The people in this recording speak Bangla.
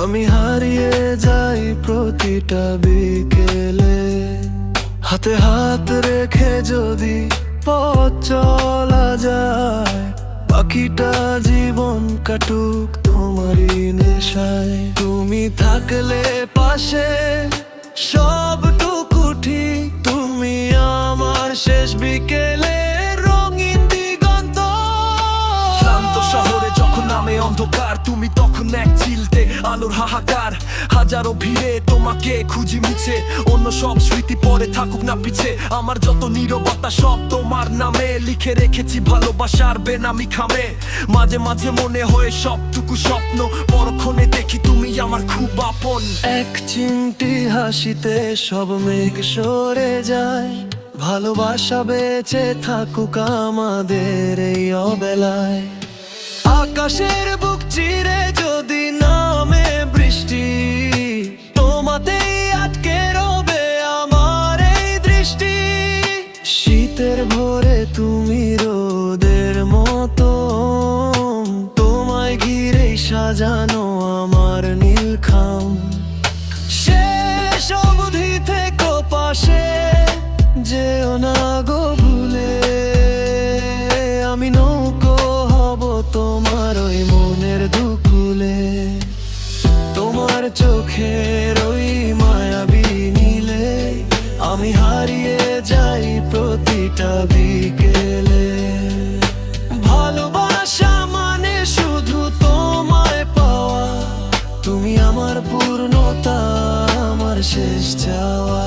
আমি হারিয়ে যাই প্রতিটা বিকেলে, হাতে হাত রেখে যদি পথ চলা যায়, বাকিটা জীবন কাটুক তোমারই নেশায়। তুমি থাকলে পাশে সবটুকু ঠিক, তুমি আমার শেষ বিকেলে রঙিন দিগন্ত। ক্লান্ত শহরে যখন নামে অন্ধকার, তুমি তখন এক চিলতে আলোর হাহাকার। হাজারো ভিড়ে তোমাকে খুঁজি মিছে, অন্য সব স্মৃতি পরে থাকুক না পিছে। আমার যত নীরবতা সব তোমার নামে লিখে রেখেছি ভালোবাসার বেনামি খামে। মাঝে মাঝে মনে হয় সবটুকু স্বপ্ন, পরক্ষণে দেখি তুমি আমার খুব আপন। এক চিমটি হাসিতে সব মেঘ সরে যায়, ভালোবাসা বেঁচে থাকুক আমাদের এই অবেলায়। আকাশের বুক চিরে যদি নামে বৃষ্টি, তোমাতেই আটকে রবে আমার এই দৃষ্টি। শীতের ভোরে তুমি রোদের মতো, তোমায় ঘিরেই সাজানো আমার নীলখাম। শেষ অবধি থেকো পাশে, যেও না গো ভুলে। আমি নৌকো হব তোমার ওই মনের দুকুলে, তোমার চোখের ওই মায়াবী নীলে আমি হারিয়ে যাই প্রতিটা বিকেলে। ভালোবাসা মানে শুধু তোমায় পাওয়া, তুমি আমার পূর্ণতা, আমার শেষ চাওয়া।